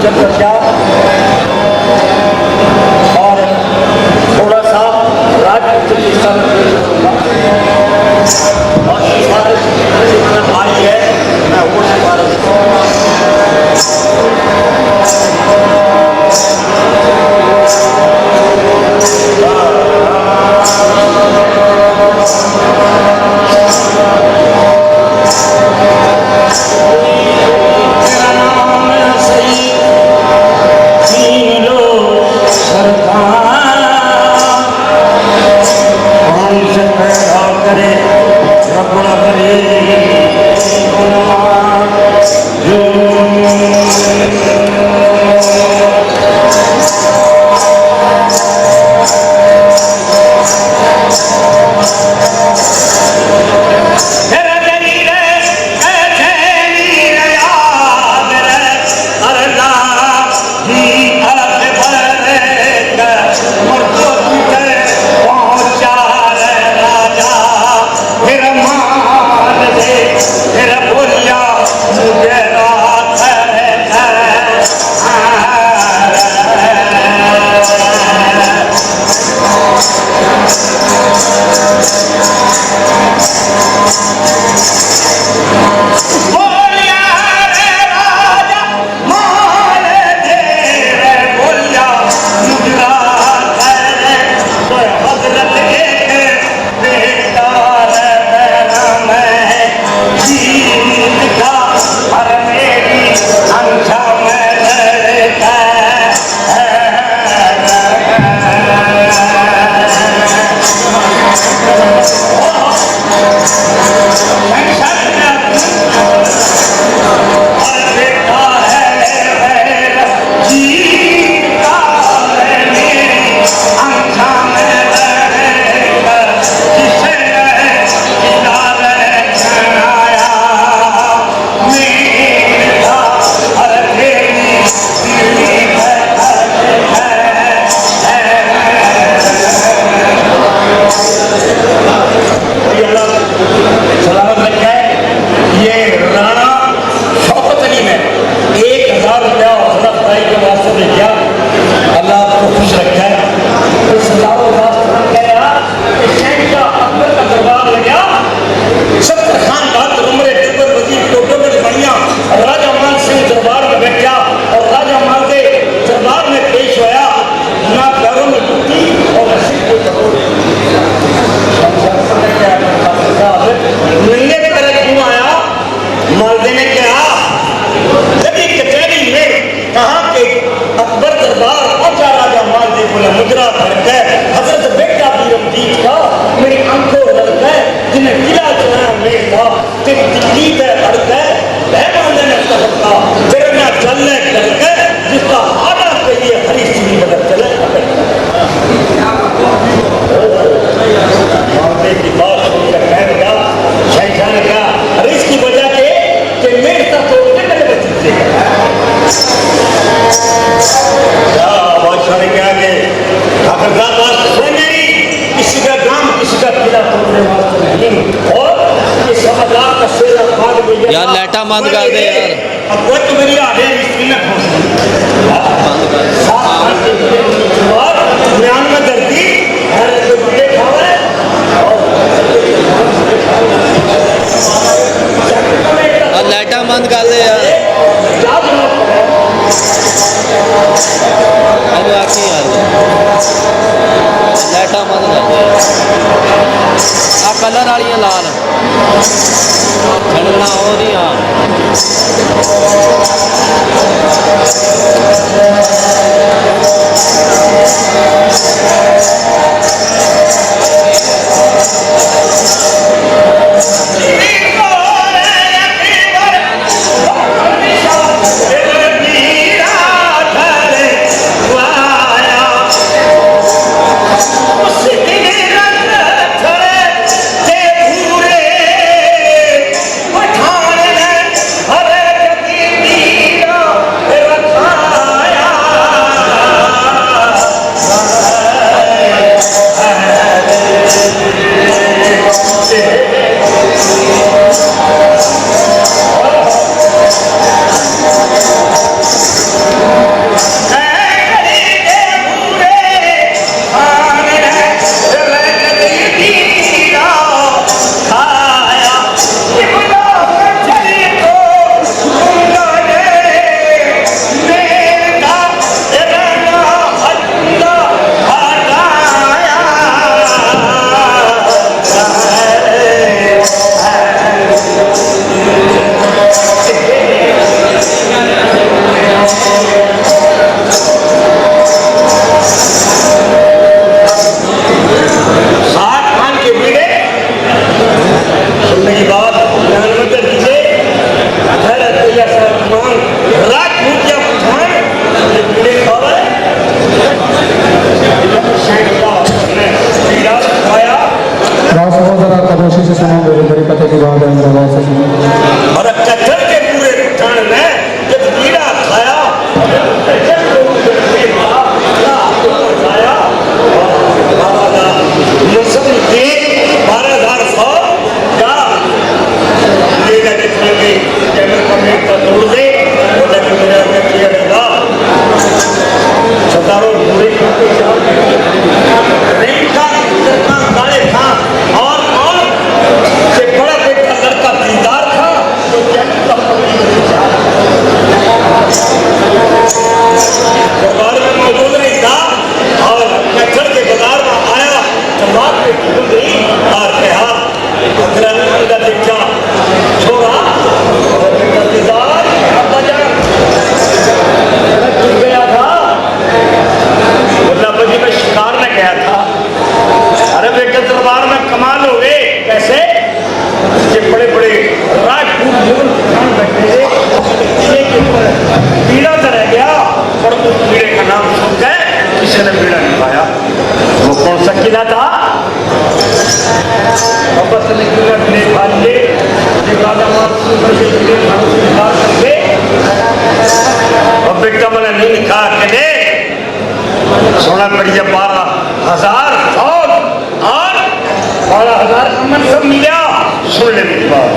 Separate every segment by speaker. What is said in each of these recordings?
Speaker 1: चल रखा और थोड़ा सा राजनीतिक और भाई है मैं वो
Speaker 2: यार लाइटा बंद कर दे यार।
Speaker 1: अब वो तो मेरी आ गया स्क्रीन बंद कर और ध्यान में धरती हर बड़े खावे
Speaker 2: और लाइटा बंद कर दे यार। अरे आखी यार लाइटा बंद कर दे। आ कलर वाली लाल छड़ना हो रही।
Speaker 1: किसी ने बीड़ा नहीं पाया। वो कौन सा किला था? वापस निकलना अपने भाले और बेटा मैंने नहीं लिखा के दे सोना पड़ी जब 12,000 और 12,000 का मन सब मिला। सुन ले मेरी बात।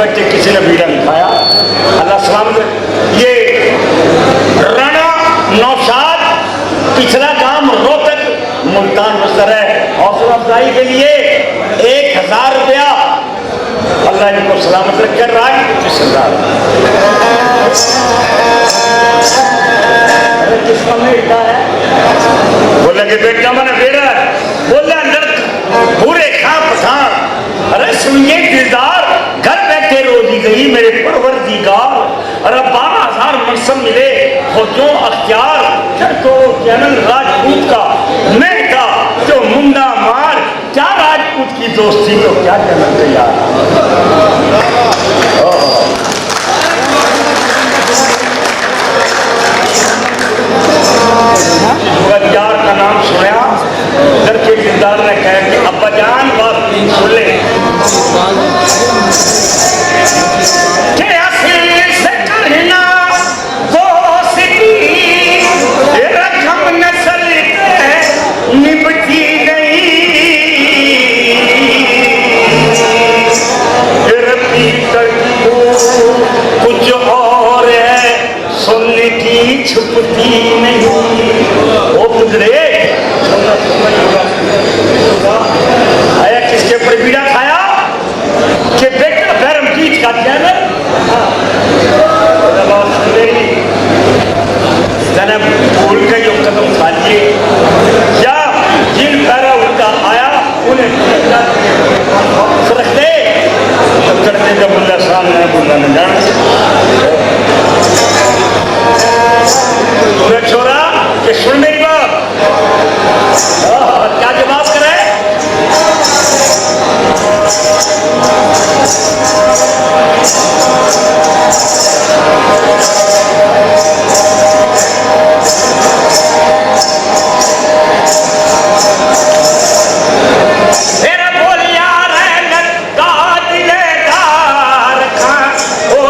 Speaker 1: बच्चे किसी ने बीड़ा नहीं खाया। अल्लाह सलामत। ये राणा नौशाद पिछला काम रोहतक मुल्तान बसर है। हौसला अफजाई के लिए 1,000 रुपया अल्लाह इनको सलामत रखे। राज किसका मिलता है? बोले कि बेटा मैंने बेड़ा बोले अंदर पूरे खां पठान। अरे सुनिए दिलदार, घर बैठे रोजी गई मेरे परवरदिगार। अरे 12,000 मनसब मिले फौजों अख्तियार तो जनरल राजपूत का मैं था जो मुंडा मार। क्या राजपूत की दोस्ती तो क्या कहना तैयार। यार का नाम सुना घर के दिलदार ने कहा कि अब्बा जान बात सुन ले निपटी गई कुछ और है सुनने की छुपती नहीं। वो गुजरे आया किसके ऊपर बीड़ा खाया कि बेटा धर्मजीत का चैनल भूल के जो कदम उठाइए या जिन पैरा उनका आया उन्हें रखते करते जब बुल्ला सामने बुल्ला न जान छोरा कि सुन मेरी बात क्या जवाब करे। मेरा बोल यार है लगा दिलेदार खां ओ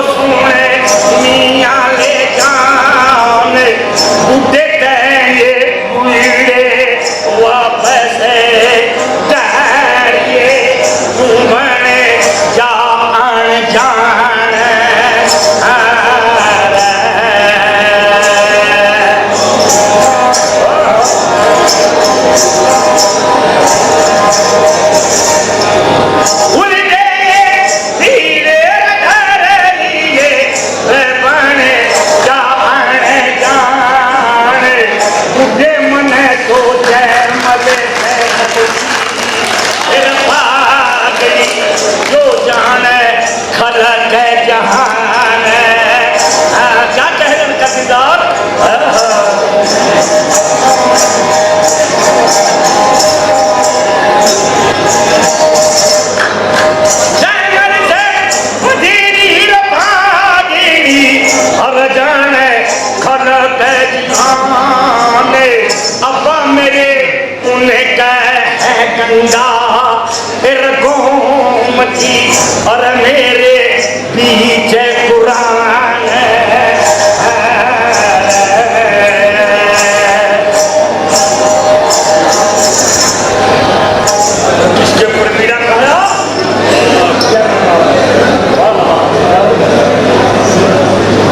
Speaker 1: है गंगा फिर गोमती और मेरे बीच कुरान किसके ऊपर पीड़ा खाया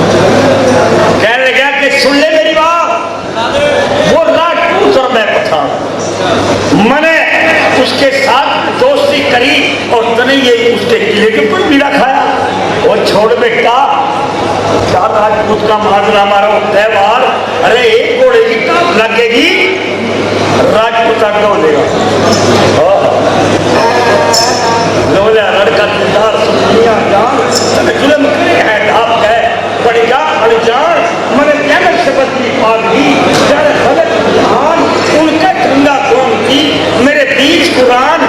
Speaker 1: कहने लगा कि सुन ले मेरी बात वो राजपूत और मैं पठान मैंने उसके साथ दोस्ती करी और तने ये उसके किले के ऊपर पीड़ा खाया और छोड़ बेटा क्या राजपूत का माजरा मारा त्यौहार अरे एक घोड़े की टाप लगेगी राजपूत आगे हो जाएगा लड़का दिलदार सुनिया जान तने जुल्म करे है ढाप गए पड़ जा मैंने कहने से बदली पागली जड़ गलत जहान उनका ठंडा कौन थी मेरे बीच कुरान